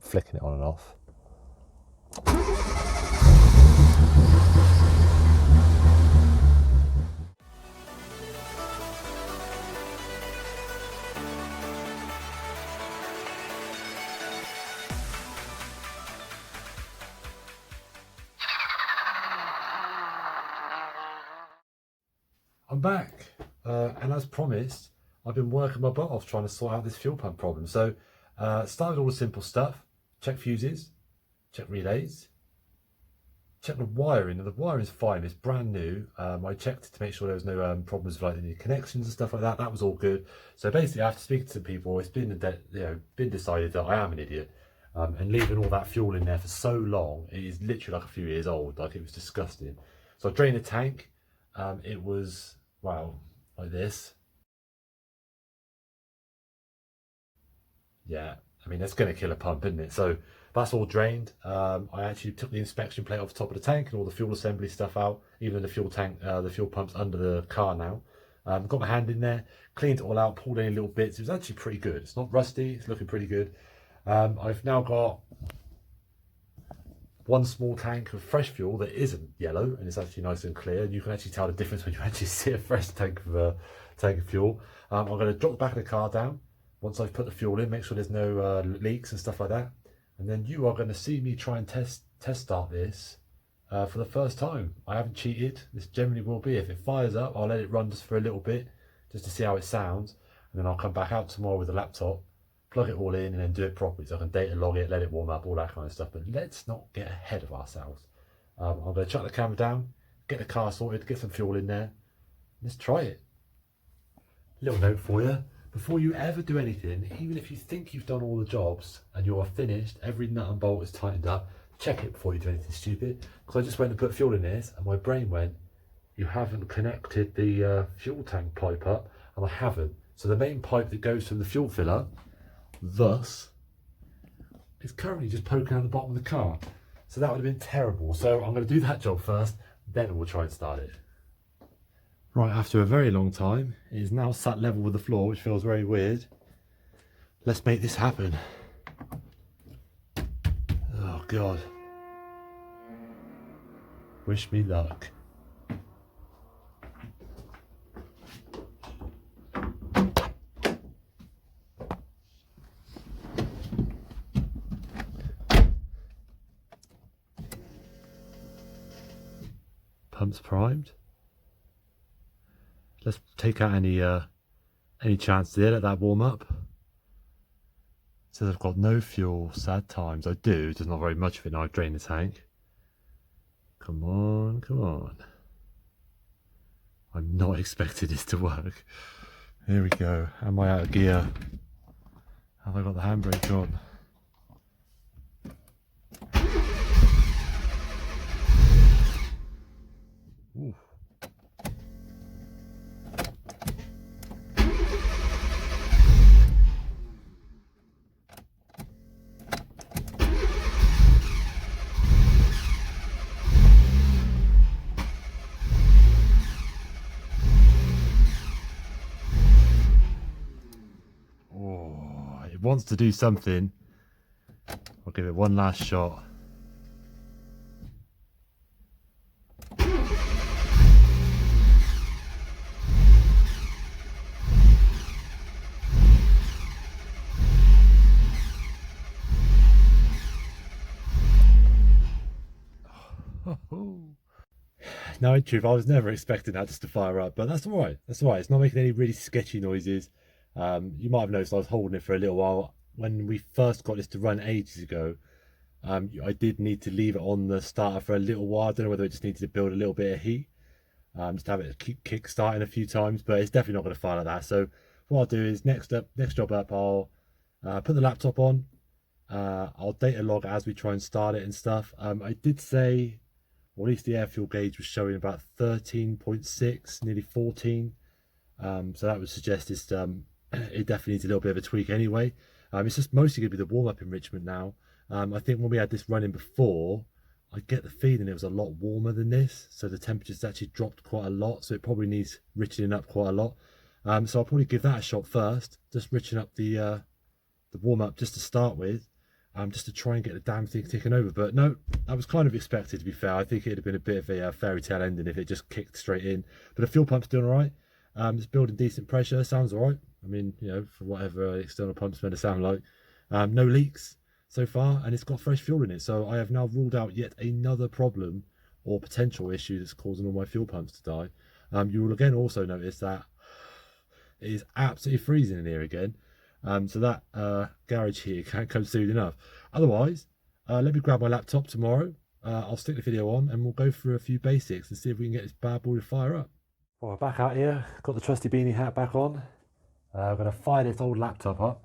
Flicking it on and off. I'm back, and as promised, I've been working my butt off trying to sort out this fuel pump problem. So, started all the simple stuff: check fuses, check relays, check the wiring. Now, the wiring's fine; it's brand new. I checked to make sure there was no problems with like any connections and stuff like that. That was all good. So basically, after speaking to people, it's been been decided that I am an idiot. And leaving all that fuel in there for so long, it is literally like a few years old. Like, it was disgusting. So I drained the tank. It was, wow, like this. Yeah, I mean, that's going to kill a pump, isn't it? So that's all drained. I actually took the inspection plate off the top of the tank and all the fuel assembly stuff out, even the fuel tank, the fuel pump's under the car now. Got my hand in there, cleaned it all out, pulled any little bits. It was actually pretty good. It's not rusty, it's looking pretty good. I've now got one small tank of fresh fuel that isn't yellow, and it's actually nice and clear. And you can actually tell the difference when you actually see a fresh tank of fuel. I'm going to drop the back of the car down once I've put the fuel in, make sure there's no leaks and stuff like that. And then you are going to see me try and test start this for the first time. I haven't cheated. This generally will be. If it fires up, I'll let it run just for a little bit, just to see how it sounds. And then I'll come back out tomorrow with the laptop, plug it all in, and then do it properly, so I can data log it, let it warm up, all that kind of stuff. But let's not get ahead of ourselves. I'm going to chuck the camera down, get the car sorted, get some fuel in there. Let's try it. Little note for you: before you ever do anything, even if you think you've done all the jobs and you're finished, every nut and bolt is tightened up, check it before you do anything stupid. Because I just went to put fuel in this and my brain went, you haven't connected the fuel tank pipe up, and I haven't. So the main pipe that goes from the fuel filler, thus, is currently just poking out the bottom of the car. So that would have been terrible. So I'm going to do that job first, then we'll try and start it. Right, after a very long time, it is now sat level with the floor, which feels very weird. Let's make this happen. Oh God. Wish me luck. Pump's primed. Let's take out any chance there, let that warm up. It says I've got no fuel, sad times. I do, just not very much of it now. I've drained the tank. Come on, come on. I'm not expecting this to work. Here we go. Am I out of gear? Have I got the handbrake on? Ooh. It wants to do something. I'll give it one last shot. Now, in truth, I was never expecting that just to fire up, but that's all right. That's all right. It's not making any really sketchy noises. You might have noticed I was holding it for a little while. When we first got this to run ages ago, I did need to leave it on the starter for a little while. I don't know whether it just needed to build a little bit of heat. Just have it keep kick starting a few times, but it's definitely not going to fire like that. So what I'll do is next job up, I'll put the laptop on. I'll data log as we try and start it and stuff. I did say, or at least the air fuel gauge was showing about 13.6, nearly 14. So that would suggest it's it definitely needs a little bit of a tweak anyway. It's just mostly going to be the warm-up enrichment now. I think when we had this running before, I get the feeling it was a lot warmer than this, so the temperature's actually dropped quite a lot, so it probably needs richening up quite a lot. So I'll probably give that a shot first, just richen up the warm-up just to start with. just to try and get the damn thing ticking over. But no, that was kind of expected, to be fair. I think it'd have been a bit of a fairy tale ending if it just kicked straight in. But the fuel pump's doing all right. It's building decent pressure, sounds all right. I mean, you know, for whatever external pump's meant to sound like. No leaks so far, and it's got fresh fuel in it. So I have now ruled out yet another problem or potential issue that's causing all my fuel pumps to die. You will again also notice that it is absolutely freezing in here again. So that garage here can't come soon enough. Otherwise, let me grab my laptop tomorrow. I'll stick the video on and we'll go through a few basics and see if we can get this bad boy to fire up. Well, we're back out here, got the trusty beanie hat back on. We're going to fire this old laptop up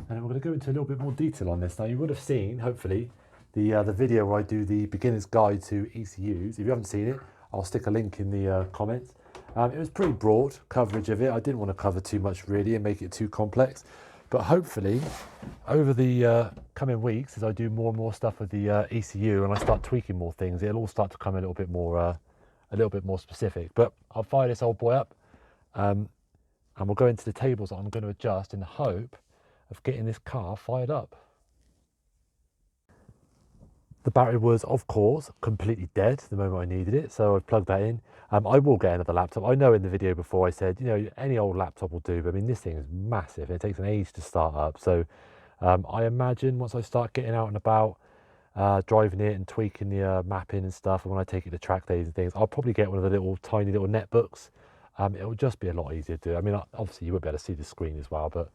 and we're going to go into a little bit more detail on this. Now you would have seen, hopefully, the video where I do the beginner's guide to ECUs. If you haven't seen it, I'll stick a link in the comments. It was pretty broad coverage of it. I didn't want to cover too much really and make it too complex. But hopefully, over the coming weeks, as I do more and more stuff with the ECU and I start tweaking more things, it'll all start to come a little bit more specific. But I'll fire this old boy up, and we'll go into the tables that I'm going to adjust in the hope of getting this car fired up. The battery was, of course, completely dead the moment I needed it, so I've plugged that in. I will get another laptop. I know in the video before I said, you know, any old laptop will do, but I mean, this thing is massive and it takes an age to start up. So I imagine once I start getting out and about, driving it and tweaking the mapping and stuff, and when I take it to track days and things, I'll probably get one of the little tiny little netbooks. It'll just be a lot easier to do. I mean, obviously you won't be able to see the screen as well, but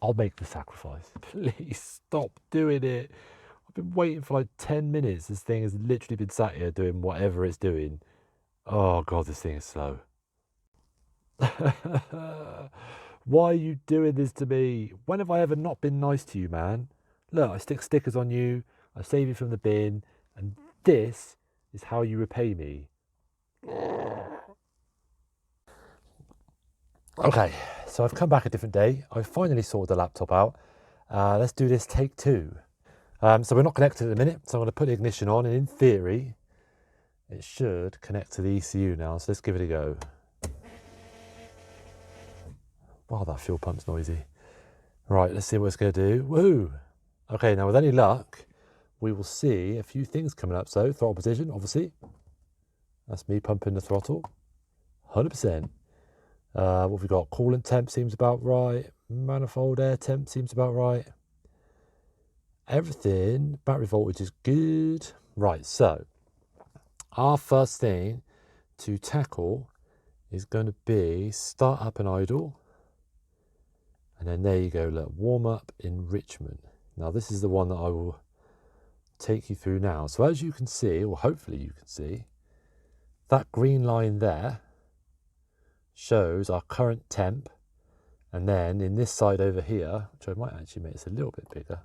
I'll make the sacrifice. Please stop doing it. I've been waiting for like 10 minutes. This thing has literally been sat here doing whatever it's doing. Oh God, this thing is slow. Why are you doing this to me? When have I ever not been nice to you, man? Look, I stick stickers on you, I save you from the bin, and this is how you repay me. Okay, so I've come back a different day. I've finally sorted the laptop out. Let's do this take two. So we're not connected at the minute, so I'm going to put the ignition on, and in theory, it should connect to the ECU now, so let's give it a go. Wow, that fuel pump's noisy. Right, let's see what it's going to do. Woohoo! Okay, now with any luck, we will see a few things coming up. So, throttle position, obviously. That's me pumping the throttle. 100%. What have we got? Coolant temp seems about right. Manifold air temp seems about right. Everything, battery voltage is good. Right, so our first thing to tackle is going to be start up and idle. And then there you go, look, warm up enrichment. Now this is the one that I will take you through now. So as you can see, or hopefully you can see, that green line there shows our current temp. And then in this side over here, which I might actually make this a little bit bigger.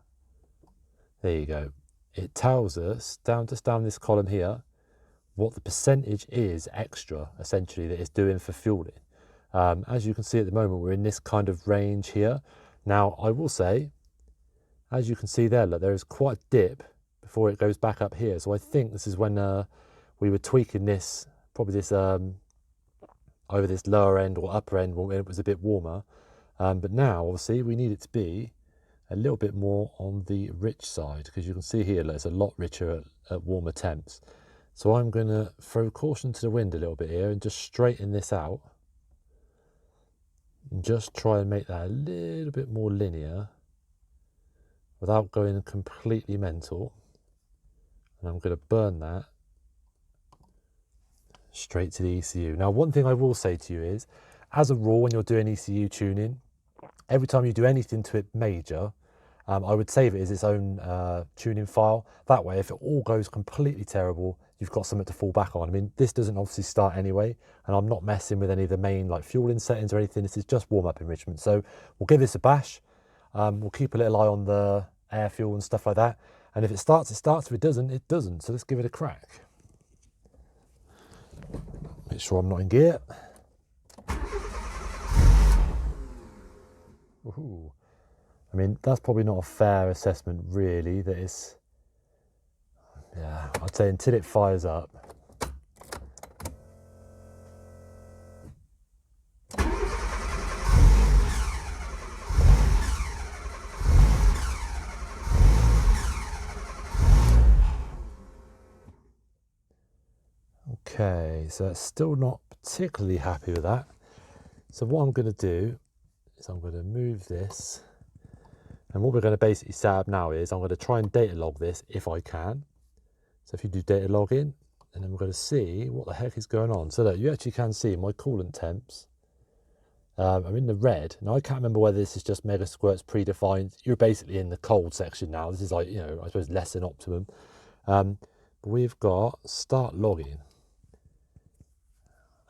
There you go. It tells us down this column here what the percentage is extra, essentially, that it's doing for fueling. As you can see at the moment, we're in this kind of range here. Now, I will say, as you can see there, look, there is quite a dip before it goes back up here. So I think this is when we were tweaking this, probably this over this lower end or upper end when it was a bit warmer. But now, obviously, we need it to be a little bit more on the rich side, because you can see here, look, it's a lot richer at warmer temps. So I'm going to throw caution to the wind a little bit here and just straighten this out. And just try and make that a little bit more linear without going completely mental. And I'm going to burn that straight to the ECU. Now, one thing I will say to you is, as a rule, when you're doing ECU tuning, every time you do anything to it major, I would save it as its own tuning file. That way, if it all goes completely terrible, you've got something to fall back on. I mean, this doesn't obviously start anyway, and I'm not messing with any of the main like fueling settings or anything. This is just warm-up enrichment. So we'll give this a bash. We'll keep a little eye on the air fuel and stuff like that. And if it starts, it starts. If it doesn't, it doesn't. So let's give it a crack. Make sure I'm not in gear. Ooh. I mean, that's probably not a fair assessment, really, that it's, yeah, I'd say until it fires up. Okay, so it's still not particularly happy with that. So what I'm going to do is I'm going to move this, and what we're going to basically set up now is I'm going to try and data log this if I can. So if you do data login, and then we're going to see what the heck is going on. So that you actually can see my coolant temps. I'm in the red. Now I can't remember whether this is just mega squirts predefined. You're basically in the cold section now. This is like, you know, I suppose less than optimum. But we've got start logging.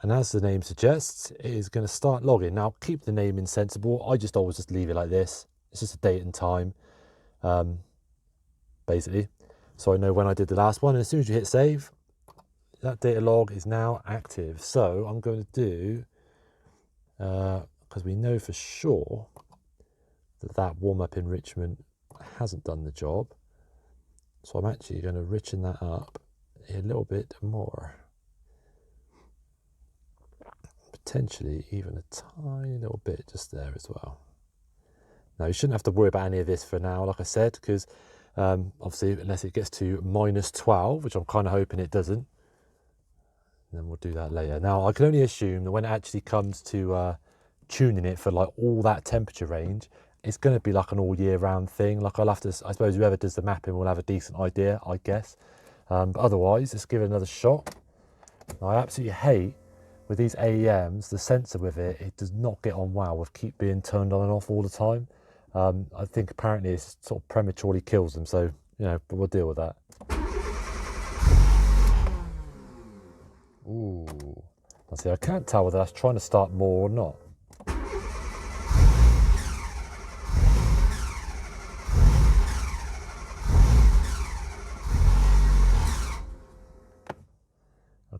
And as the name suggests, it is going to start logging. Now keep the naming sensible. I just always just leave it like this. It's just a date and time, basically. So I know when I did the last one. And as soon as you hit save, that data log is now active. So I'm going to do, because we know for sure that that warm-up enrichment hasn't done the job. So I'm actually going to richen that up a little bit more. Potentially even a tiny little bit just there as well. Now you shouldn't have to worry about any of this for now, like I said, because obviously unless it gets to -12, which I'm kind of hoping it doesn't, then we'll do that later. Now I can only assume that when it actually comes to tuning it for like all that temperature range, it's going to be like an all year round thing. Like I'll have to, I suppose whoever does the mapping will have a decent idea, I guess. But otherwise, let's give it another shot. Now, I absolutely hate with these AEMs, the sensor with it does not get on well with keep being turned on and off all the time. I think apparently it sort of prematurely kills them. So, you know, but we'll deal with that. Ooh. I see, I can't tell whether that's trying to start more or not.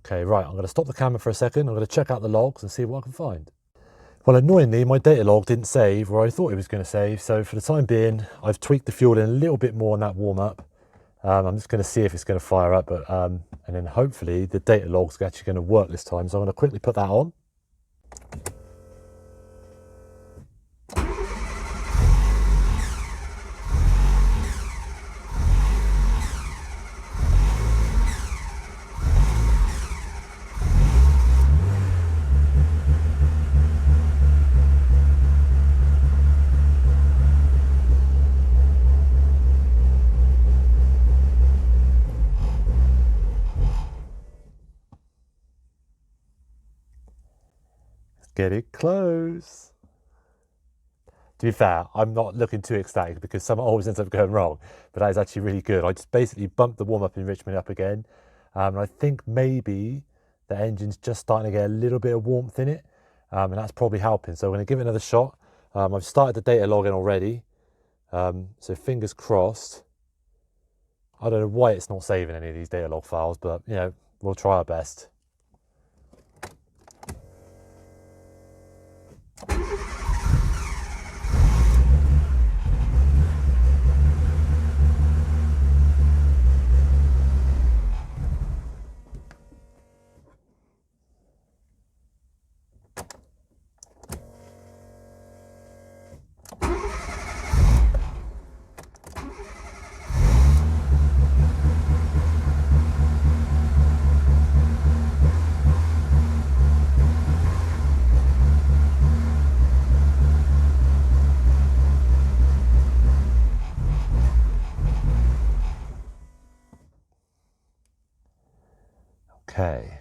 Okay, right, I'm going to stop the camera for a second. I'm going to check out the logs and see what I can find. Well, annoyingly, my data log didn't save where I thought it was going to save. So for the time being, I've tweaked the fuel in a little bit more on that warm up. I'm just going to see if it's going to fire up, but and then hopefully the data log's actually going to work this time. So I'm going to quickly put that on. Get it close. To be fair, I'm not looking too ecstatic because some always ends up going wrong, but that is actually really good. I just basically bumped the warm-up enrichment up again. And I think maybe the engine's just starting to get a little bit of warmth in it, and that's probably helping. So I'm going to give it another shot. I've started the data logging already, so fingers crossed. I don't know why it's not saving any of these data log files, but you know, we'll try our best. Okay,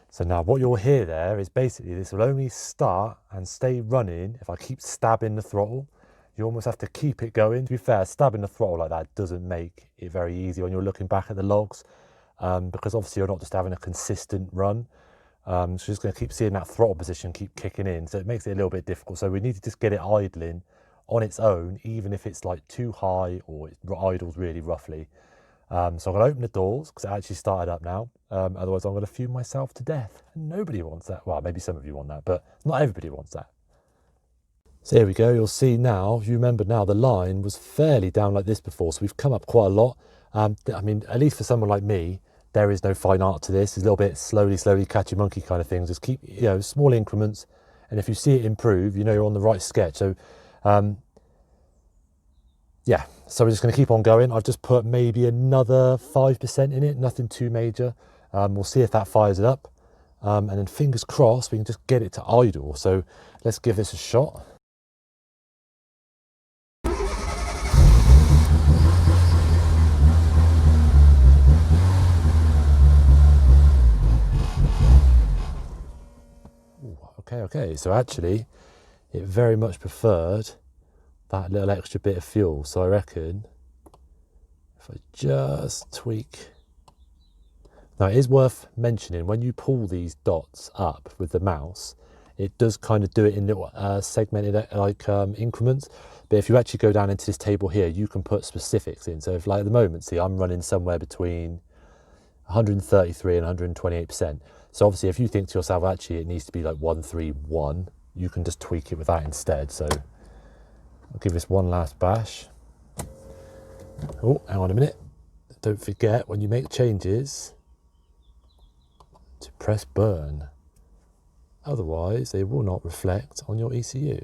so now what you'll hear there is basically this will only start and stay running if I keep stabbing the throttle. You almost have to keep it going. To be fair, stabbing the throttle like that doesn't make it very easy when you're looking back at the logs, because obviously you're not just having a consistent run. So you're just going to keep seeing that throttle position keep kicking in, so it makes it a little bit difficult. So we need to just get it idling on its own, even if it's like too high or it idles really roughly. So I'm going to open the doors because it actually started up now. Otherwise I'm going to fume myself to death. And nobody wants that. Well, maybe some of you want that, but not everybody wants that. So here we go. You'll see now, if you remember now, the line was fairly down like this before. So we've come up quite a lot. I mean, at least for someone like me, there is no fine art to this. It's a little bit slowly catch a monkey kind of thing. Just keep, you know, small increments. And if you see it improve, you know you're on the right sketch. So, yeah, so we're just going to keep on going. I've just put maybe another 5% in it, nothing too major. We'll see if that fires it up. And then fingers crossed, we can just get it to idle. So let's give this a shot. Ooh, okay. So actually, it very much preferred that little extra bit of fuel. So I reckon if I just tweak. Now it is worth mentioning, when you pull these dots up with the mouse, it does kind of do it in little segmented increments. But if you actually go down into this table here, you can put specifics in. So if, like at the moment, see, I'm running somewhere between 133 and 128%. So obviously if you think to yourself, actually it needs to be like 131, you can just tweak it with that instead. So I'll give this one last bash. Oh, hang on a minute. Don't forget, when you make changes, to press burn. Otherwise, they will not reflect on your ECU.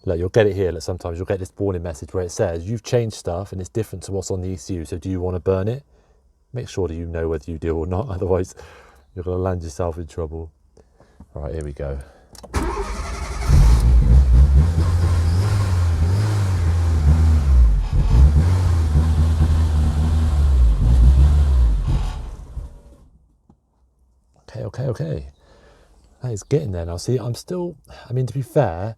Look, you'll get it here. Look, sometimes you'll get this warning message where it says, you've changed stuff and it's different to what's on the ECU, so do you want to burn it? Make sure that you know whether you do or not, otherwise you're going to land yourself in trouble. All right, here we go. Okay. That is getting there now. See, I'm still, I mean, to be fair,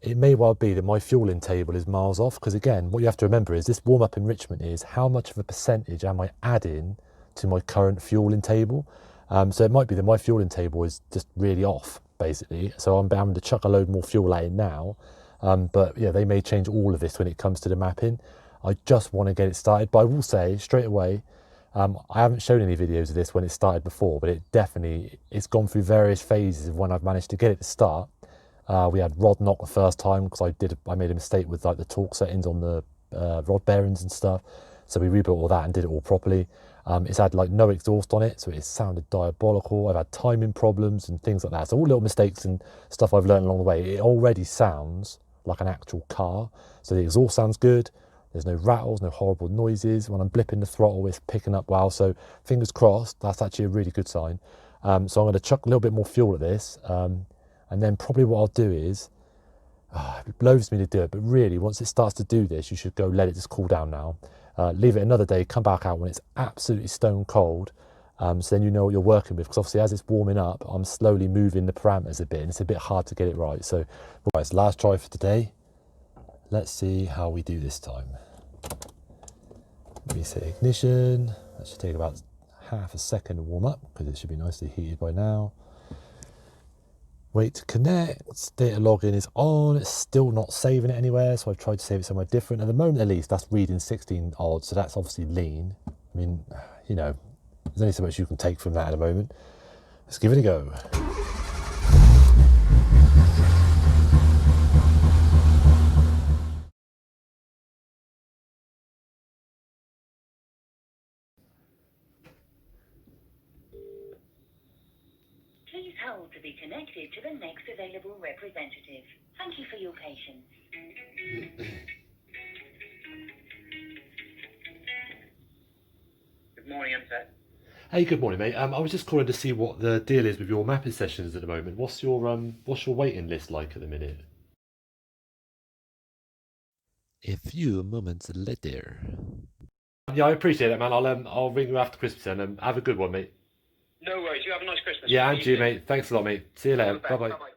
it may well be that my fueling table is miles off, because again, what you have to remember is this warm-up enrichment is how much of a percentage am I adding to my current fueling table. So it might be that my fueling table is just really off, basically. So I'm having to chuck a load more fuel at it now. But yeah, they may change all of this when it comes to the mapping. I just want to get it started. But I will say straight away, I haven't shown any videos of this when it started before, but it's gone through various phases of when I've managed to get it to start. We had rod knock the first time because I made a mistake with like the torque settings on the rod bearings and stuff. So we rebuilt all that and did it all properly. It's had like no exhaust on it, so it sounded diabolical. I've had timing problems and things like that. So all little mistakes and stuff I've learned along the way. It already sounds like an actual car. So the exhaust sounds good. There's no rattles, no horrible noises. When I'm blipping the throttle, it's picking up well. So fingers crossed, that's actually a really good sign. So I'm going to chuck a little bit more fuel at this. And then probably what I'll do is, it blows me to do it, but really once it starts to do this, you should go let it just cool down now. Leave it another day, come back out when it's absolutely stone cold. So then you know what you're working with, because obviously as it's warming up, I'm slowly moving the parameters a bit, and it's a bit hard to get it right. So, right, it's last try for today. Let's see how we do this time. Reset ignition. That should take about half a second to warm up, because it should be nicely heated by now. Wait to connect. Data login is on. It's still not saving it anywhere, so I've tried to save it somewhere different. At the moment, at least, that's reading 16 odd, so that's obviously lean. I mean, you know, there's only so much you can take from that at the moment. Let's give it a go. Please hold to be connected to the next available representative. Thank you for your patience. Good morning, MTech. Hey, good morning, mate. I was just calling to see what the deal is with your mapping sessions at the moment. What's your waiting list like at the minute? A few moments later. Yeah, I appreciate it, man. I'll ring you after Christmas and have a good one, mate. No worries. You have a nice Christmas. Yeah, and you, mate. Thanks a lot, mate. See you later. Bye bye.